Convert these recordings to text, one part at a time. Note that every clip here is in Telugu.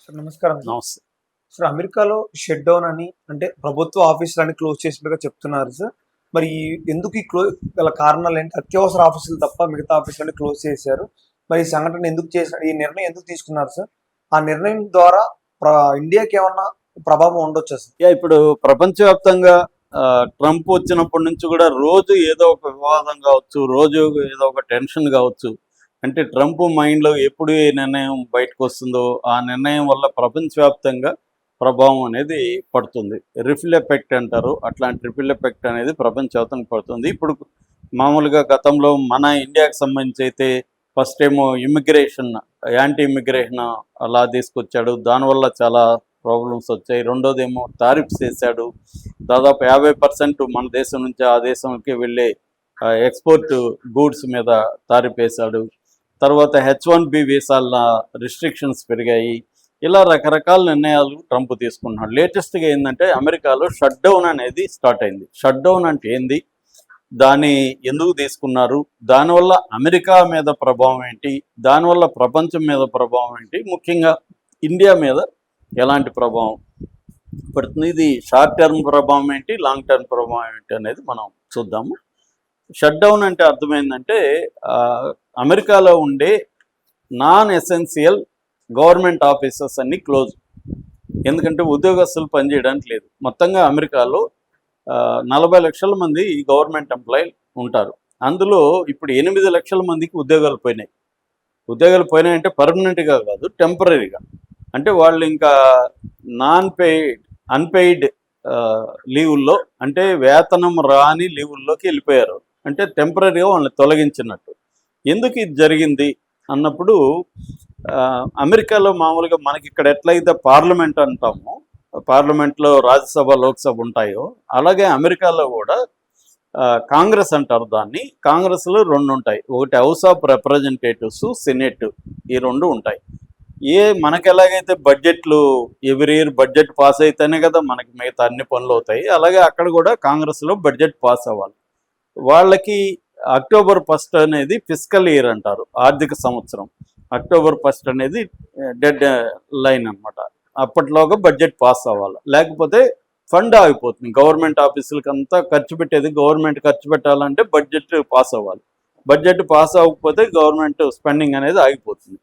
సార్ నమస్కారం సార్. నమస్తే. సార్ అమెరికాలో షట్ డౌన్ అని అంటే ప్రభుత్వ ఆఫీసులన్నీ క్లోజ్ చేసినట్టుగా చెప్తున్నారు సార్. మరి ఎందుకు ఈ గల కారణాలేంటి? అత్యవసర ఆఫీసులు తప్ప మిగతా ఆఫీసులన్నీ క్లోజ్ చేశారు. మరి ఈ సంఘటన ఎందుకు చేశారు? ఈ నిర్ణయం ఎందుకు తీసుకున్నారు సార్? ఆ నిర్ణయం ద్వారా ప్ర ఇండియాకేమన్నా ప్రభావం ఉండొచ్చా సార్? ఇప్పుడు ప్రపంచవ్యాప్తంగా ట్రంప్ వచ్చినప్పటి నుంచి కూడా రోజు ఏదో ఒక వివాదం కావచ్చు, రోజు ఏదో ఒక టెన్షన్ కావచ్చు. అంటే ట్రంప్ మైండ్‌లో ఎప్పుడు ఏ నిర్ణయం బయటకొస్తుందో, ఆ నిర్ణయం వల్ల ప్రపంచవ్యాప్తంగా ప్రభావం అనేది పడుతుంది. రిఫిల్ ఎఫెక్ట్ అంటారు. అట్లాంటి రిఫిల్ ఎఫెక్ట్ అనేది ప్రపంచవ్యాప్తంగా పడుతుంది. ఇప్పుడు మామూలుగా గతంలో మన ఇండియాకి సంబంధించి అయితే ఫస్ట్ ఏమో యాంటీ ఇమ్మిగ్రేషన్ లా తీసుకొచ్చాడు. దానివల్ల చాలా ప్రాబ్లమ్స్ వచ్చాయి. రెండోదేమో టారిఫ్స్ వేశాడు. దాదాపు 50% మన దేశం నుంచి ఆ దేశంకి వెళ్ళే ఎక్స్పోర్ట్ గూడ్స్ మీద టారిఫ్ వేశాడు. తర్వాత H1B వీసాల రిస్ట్రిక్షన్స్ పెరిగాయి. ఇలా రకరకాల నిర్ణయాలు ట్రంప్ తీసుకున్నాడు. లేటెస్ట్గా ఏంటంటే అమెరికాలో షట్ డౌన్ అనేది స్టార్ట్ అయింది. షట్ డౌన్ అంటే ఏంది, దాన్ని ఎందుకు తీసుకున్నారు, దానివల్ల అమెరికా మీద ప్రభావం ఏంటి, దానివల్ల ప్రపంచం మీద ప్రభావం ఏంటి, ముఖ్యంగా ఇండియా మీద ఎలాంటి ప్రభావం పడుతుంది, ఇది షార్ట్ టర్మ్ ప్రభావం ఏంటి, లాంగ్ టర్మ్ ప్రభావం ఏంటి అనేది మనం చూద్దాము. షట్ డౌన్ అంటే అర్థమైందంటే అమెరికాలో ఉండే నాన్ ఎసెన్షియల్ గవర్నమెంట్ ఆఫీసెస్ అన్నీ క్లోజ్. ఎందుకంటే ఉద్యోగస్తులు పనిచేయడానికి లేదు. మొత్తంగా అమెరికాలో 40 లక్షల మంది గవర్నమెంట్ ఎంప్లాయీలు ఉంటారు. అందులో ఇప్పుడు 8 లక్షల మందికి ఉద్యోగాలు పోయినాయి. ఉద్యోగాలు పోయినాయంటే పర్మనెంట్గా కాదు, టెంపరీగా. అంటే వాళ్ళు ఇంకా అన్పెయిడ్ లీవుల్లో, అంటే వేతనం రాని లీవుల్లోకి వెళ్ళిపోయారు. అంటే టెంపరీగా వాళ్ళని తొలగించినట్టు. ఎందుకు ఇది జరిగింది అన్నప్పుడు అమెరికాలో మామూలుగా మనకి ఇక్కడ ఎట్లయితే పార్లమెంట్ అంటామో, పార్లమెంట్లో రాజ్యసభ లోక్సభ ఉంటాయో, అలాగే అమెరికాలో కూడా కాంగ్రెస్ అంటారు దాన్ని. కాంగ్రెస్లో 2 ఉంటాయి. ఒకటి హౌస్ ఆఫ్ రిప్రజెంటేటివ్స్, సెనేట్, ఈ 2 ఉంటాయి. మనకి ఎలాగైతే బడ్జెట్లు ఎవ్రీ ఇయర్ బడ్జెట్ పాస్ అయితేనే కదా మనకి మిగతా అన్ని పనులు అవుతాయి, అలాగే అక్కడ కూడా కాంగ్రెస్లో బడ్జెట్ పాస్ అవ్వాలి. వాళ్ళకి అక్టోబర్ 1 అనేది ఫిస్కల్ ఇయర్ అంటారు, ఆర్థిక సంవత్సరం. అక్టోబర్ 1 అనేది డెడ్ లైన్ అనమాట. అప్పట్లోగా బడ్జెట్ పాస్ అవ్వాలి, లేకపోతే ఫండ్ ఆగిపోతుంది. గవర్నమెంట్ ఆఫీసులకి అంతా ఖర్చు పెట్టేది గవర్నమెంట్ ఖర్చు పెట్టాలంటే బడ్జెట్ పాస్ అవ్వాలి. బడ్జెట్ పాస్ అవ్వకపోతే గవర్నమెంట్ స్పెండింగ్ అనేది ఆగిపోతుంది.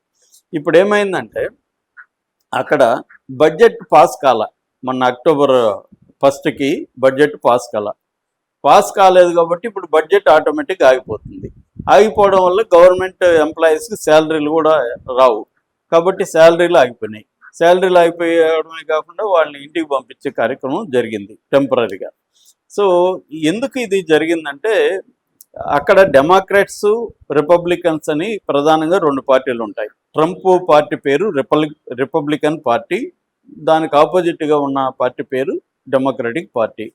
ఇప్పుడు ఏమైందంటే అక్కడ బడ్జెట్ పాస్ కాల, మొన్న అక్టోబర్ 1కి బడ్జెట్ పాస్ కాలేదు కాబట్టి ఇప్పుడు బడ్జెట్ ఆటోమేటిక్గా ఆగిపోతుంది. ఆగిపోవడం వల్ల గవర్నమెంట్ ఎంప్లాయీస్కి శాలరీలు కూడా రావు. కాబట్టి శాలరీలు ఆగిపోయినాయి. శాలరీలు ఆగిపోయడమే కాకుండా వాళ్ళని ఇంటికి పంపించే కార్యక్రమం జరిగింది టెంపరీగా. సో ఎందుకు ఇది జరిగిందంటే అక్కడ డెమోక్రాట్స్, రిపబ్లికన్స్ అని ప్రధానంగా 2 పార్టీలు ఉంటాయి. ట్రంప్ పార్టీ పేరు రిపబ్లికన్ పార్టీ, దానికి ఆపోజిట్గా ఉన్న పార్టీ పేరు డెమోక్రటిక్ పార్టీ.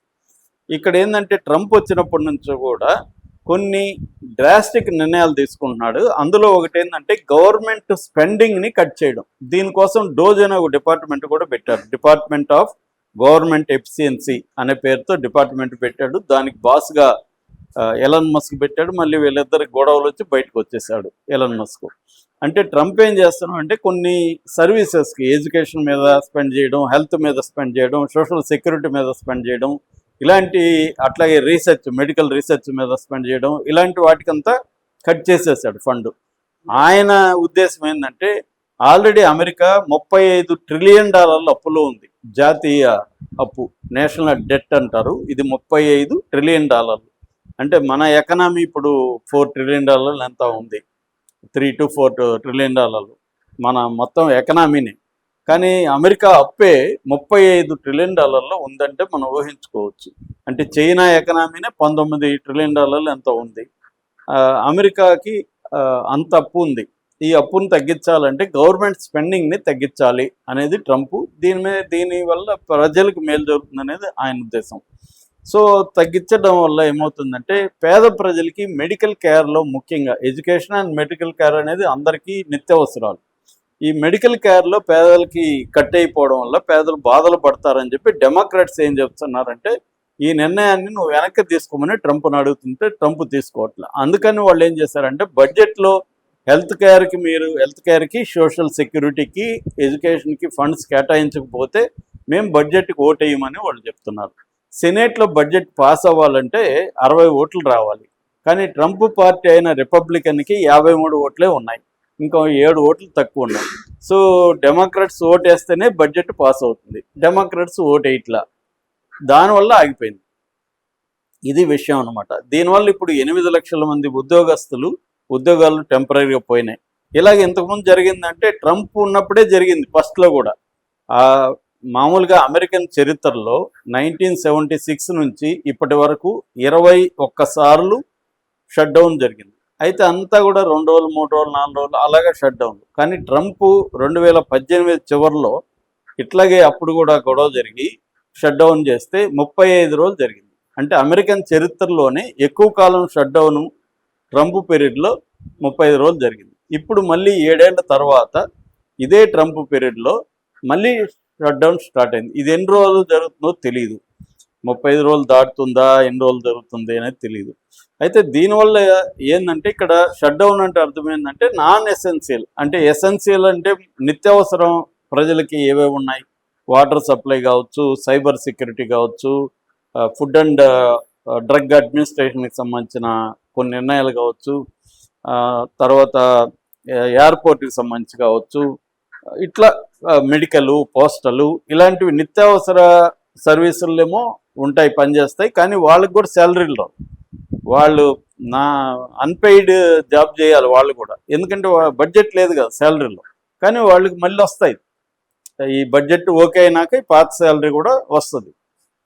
ఇక్కడ ఏంటంటే ట్రంప్ వచ్చినప్పటి నుంచి కూడా కొన్ని డ్రాస్టిక్ నిర్ణయాలు తీసుకుంటున్నాడు. అందులో ఒకటి ఏంటంటే గవర్నమెంట్ స్పెండింగ్ని కట్ చేయడం. దీనికోసం డోజ్ అనే ఒక డిపార్ట్మెంట్ కూడా పెట్టారు. డిపార్ట్మెంట్ ఆఫ్ గవర్నమెంట్ ఎఫిషియన్సీ అనే పేరుతో డిపార్ట్మెంట్ పెట్టాడు. దానికి బాస్గా ఎలన్ మస్క్ పెట్టాడు. మళ్ళీ వీళ్ళిద్దరి గొడవలు వచ్చి బయటకు వచ్చేసాడు ఎలన్ మస్క్. అంటే ట్రంప్ ఏం చేస్తున్నాడు అంటే కొన్ని సర్వీసెస్కి, ఎడ్యుకేషన్ మీద స్పెండ్ చేయడం, హెల్త్ మీద స్పెండ్ చేయడం, సోషల్ సెక్యూరిటీ మీద స్పెండ్ చేయడం, ఇలాంటి, అట్లాగే మెడికల్ రీసెర్చ్ మీద స్పెండ్ చేయడం, ఇలాంటి వాటికంతా కట్ చేసేసాడు ఫండ్. ఆయన ఉద్దేశం ఏంటంటే ఆల్రెడీ అమెరికా $35 ట్రిలియన్ అప్పులో ఉంది. జాతీయ అప్పు, నేషనల్ డెట్ అంటారు. ఇది $35 ట్రిలియన్. అంటే మన ఎకనామీ ఇప్పుడు $4 ట్రిలియన్ ఎంత ఉంది, 3 to 4 ట్రిలియన్ మన మొత్తం ఎకనామీని. కానీ అమెరికా అప్పే $35 ట్రిలియన్ ఉందంటే మనం ఊహించుకోవచ్చు. అంటే చైనా ఎకనామీనే $19 ట్రిలియన్ ఎంత ఉంది. అమెరికాకి అంత అప్పు ఉంది. ఈ అప్పును తగ్గించాలంటే గవర్నమెంట్ స్పెండింగ్ని తగ్గించాలి అనేది ట్రంప్. దీనివల్ల ప్రజలకు మేలు జరుగుతుంది అనేది ఆయన ఉద్దేశం. సో తగ్గించడం వల్ల ఏమవుతుందంటే పేద ప్రజలకి మెడికల్ కేర్లో, ముఖ్యంగా ఎడ్యుకేషన్ అండ్ మెడికల్ కేర్ అనేది అందరికీ నిత్యావసరాలు. ఈ మెడికల్ కేర్లో పేదలకి కట్ అయిపోవడం వల్ల పేదలు బాధలు పడతారని చెప్పి డెమోక్రాట్స్ ఏం చెప్తున్నారంటే ఈ నిర్ణయాన్ని నువ్వు వెనక్కి తీసుకోమని ట్రంప్ని అడుగుతుంటే ట్రంప్ తీసుకోవట్లే. అందుకని వాళ్ళు ఏం చేశారంటే బడ్జెట్లో హెల్త్ కేర్కి సోషల్ సెక్యూరిటీకి ఎడ్యుకేషన్కి ఫండ్స్ కేటాయించకపోతే మేము బడ్జెట్కి ఓటేయమని వాళ్ళు చెప్తున్నారు. సెనేట్లో బడ్జెట్ పాస్ అవ్వాలంటే 60 ఓట్లు రావాలి. కానీ ట్రంప్ పార్టీ అయిన రిపబ్లికన్కి 53 ఓట్లే ఉన్నాయి, ఇంకా 7 ఓట్లు తక్కువ ఉన్నాయి. సో డెమోక్రాట్స్ ఓటేస్తేనే బడ్జెట్ పాస్ అవుతుంది, డెమోక్రాట్స్ ఓటేయట్లా, దానివల్ల ఆగిపోయింది. ఇది విషయం అనమాట. దీనివల్ల ఇప్పుడు 8 లక్షల మంది ఉద్యోగాలు టెంపరీగా పోయినాయి. ఇలాగ ఇంతకుముందు జరిగిందంటే ట్రంప్ ఉన్నప్పుడే జరిగింది, ఫస్ట్లో కూడా. మామూలుగా అమెరికన్ చరిత్రలో 1976 నుంచి ఇప్పటి వరకు 21 సార్లు షట్ డౌన్ జరిగింది. అయితే అంతా కూడా 2 రోజులు, 3 రోజులు, 4 రోజులు అలాగే షట్ డౌన్. కానీ ట్రంప్ 2018 చివరిలో ఇట్లాగే అప్పుడు కూడా గొడవ జరిగి షట్ డౌన్ చేస్తే 35 రోజులు జరిగింది. అంటే అమెరికన్ చరిత్రలోనే ఎక్కువ కాలం షట్ డౌన్ ట్రంప్ పీరియడ్లో 35 రోజులు జరిగింది. ఇప్పుడు మళ్ళీ 7 ఏళ్ల తర్వాత ఇదే ట్రంప్ పీరియడ్లో మళ్ళీ షట్ డౌన్ స్టార్ట్ అయింది. ఇది ఎన్ని రోజులు జరుగుతుందో తెలియదు, 35 రోజులు దాటుతుందా, ఎన్ని రోజులు జరుగుతుంది అనేది తెలియదు. అయితే దీనివల్ల ఏంటంటే ఇక్కడ షట్ డౌన్ అంటే అర్థం ఏంటంటే నాన్ ఎసెన్షియల్, అంటే ఎసెన్షియల్ అంటే నిత్యావసరం ప్రజలకి ఏవేవి ఉన్నాయి, వాటర్ సప్లై కావచ్చు, సైబర్ సెక్యూరిటీ కావచ్చు, ఫుడ్ అండ్ డ్రగ్ అడ్మినిస్ట్రేషన్కి సంబంధించిన కొన్ని నిర్ణయాలు కావచ్చు, తర్వాత ఎయిర్పోర్ట్కి సంబంధించి కావచ్చు, ఇట్లా మెడికల్, పోస్టలు ఇలాంటివి నిత్యావసర సర్వీసులేమో ఉంటాయి, పనిచేస్తాయి. కానీ వాళ్ళకి కూడా శాలరీలు రావు, వాళ్ళు అన్పెయిడ్ జాబ్ చేయాలి వాళ్ళు కూడా, ఎందుకంటే బడ్జెట్ లేదు కదా శాలరీలో. కానీ వాళ్ళకి మళ్ళీ వస్తాయి, ఈ బడ్జెట్ ఓకే అయినాక పాత శాలరీ కూడా వస్తుంది.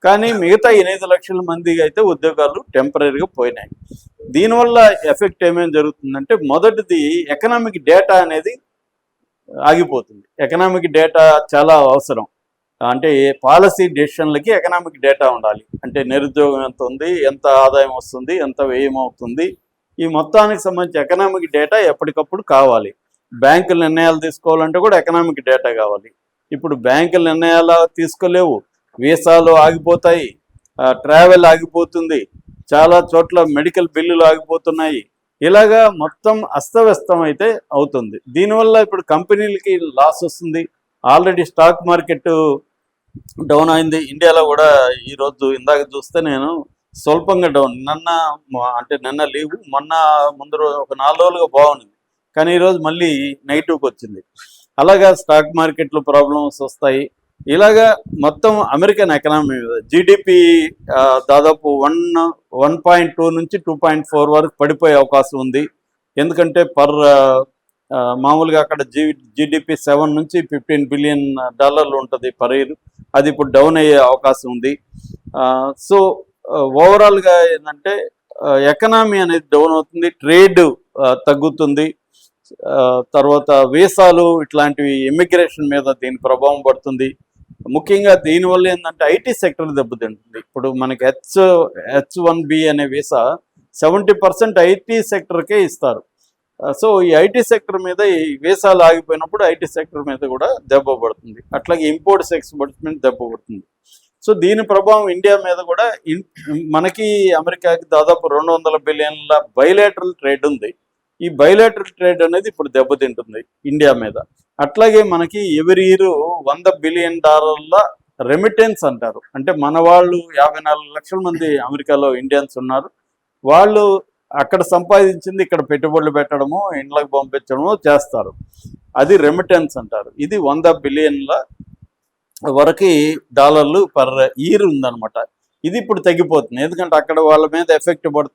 కానీ మిగతా 8 లక్షల మంది అయితే ఉద్యోగాలు టెంపరీగా పోయినాయి. దీనివల్ల ఎఫెక్ట్ ఏమేమి జరుగుతుందంటే, మొదటిది ఎకనామిక్ డేటా అనేది ఆగిపోతుంది. ఎకనామిక్ డేటా చాలా అవసరం. అంటే పాలసీ డెసిషన్లకి ఎకనామిక్ డేటా ఉండాలి. అంటే నిరుద్యోగం ఎంత ఉంది, ఎంత ఆదాయం వస్తుంది, ఎంత వ్యయం అవుతుంది, ఈ మొత్తానికి సంబంధించి ఎకనామిక్ డేటా ఎప్పటికప్పుడు కావాలి. బ్యాంకుల నిర్ణయాలు తీసుకోవాలంటే కూడా ఎకనామిక్ డేటా కావాలి. ఇప్పుడు బ్యాంకుల నిర్ణయాలు తీసుకోలేవు, వీసాలు ఆగిపోతాయి, ట్రావెల్ ఆగిపోతుంది, చాలా చోట్ల మెడికల్ బిల్లులు ఆగిపోతున్నాయి. ఇలాగా మొత్తం అస్తవ్యస్తం అయితే అవుతుంది. దీనివల్ల ఇప్పుడు కంపెనీలకి లాస్ వస్తుంది. ఆల్రెడీ స్టాక్ మార్కెట్ డౌన్ అయింది. ఇండియాలో కూడా ఈరోజు ఇందాక చూస్తే నేను స్వల్పంగా డౌన్, నిన్న లీవు, ముందు రోజు ఒక 4 రోజులుగా బాగుంది, కానీ ఈరోజు మళ్ళీ నెగిటివ్కి వచ్చింది. అలాగా స్టాక్ మార్కెట్లో ప్రాబ్లమ్స్ వస్తాయి. ఇలాగా మొత్తం అమెరికన్ ఎకనామీ జీడిపి దాదాపు 1.2 నుంచి 2.4 వరకు పడిపోయే అవకాశం ఉంది. ఎందుకంటే మామూలుగా అక్కడ జీడిపి 7 నుంచి $15 బిలియన్ ఉంటుంది పర్ ఇయర్, అది ఇప్పుడు డౌన్ అయ్యే అవకాశం ఉంది. సో ఓవరాల్గా ఏంటంటే ఎకనామీ అనేది డౌన్ అవుతుంది, ట్రేడ్ తగ్గుతుంది, తర్వాత వీసాలు ఇట్లాంటివి ఇమిగ్రేషన్ మీద దీని ప్రభావం పడుతుంది. ముఖ్యంగా దీనివల్ల ఏంటంటే ఐటీ సెక్టర్ దెబ్బతింటుంది. ఇప్పుడు మనకి H1B అనే వీసా 70% ఐటీ సెక్టర్కే ఇస్తారు. సో ఈ ఐటీ సెక్టర్ మీద ఈ వీసాలు ఆగిపోయినప్పుడు ఐటీ సెక్టర్ మీద కూడా దెబ్బ పడుతుంది. అట్లాగే ఇంపోర్ట్స్ ఎక్స్పోర్ట్స్ మీద దెబ్బ పడుతుంది. సో దీని ప్రభావం ఇండియా మీద కూడా, మనకి అమెరికాకి దాదాపు 200 బిలియన్ల బైలేటరల్ ట్రేడ్ ఉంది. ఈ బైలేటరల్ ట్రేడ్ అనేది ఇప్పుడు దెబ్బతింటుంది ఇండియా మీద. అట్లాగే మనకి ఎవరి ఇయర్ $100 బిలియన్ రెమిటెన్స్ అంటారు. అంటే మన వాళ్ళు 54 లక్షల మంది అమెరికాలో ఇండియన్స్ ఉన్నారు. వాళ్ళు అక్కడ సంపాదించింది ఇక్కడ పెట్టుబడులు పెట్టడము, ఇండ్లకు పంపించడము చేస్తారు. అది రెమిటెన్స్ అంటారు. ఇది $100 బిలియన్ల వరకు పర్ ఇయర్ ఉందన్నమాట. ఇది ఇప్పుడు తగ్గిపోతుంది, ఎందుకంటే అక్కడ వాళ్ళ మీద ఎఫెక్ట్ పడుతుంది.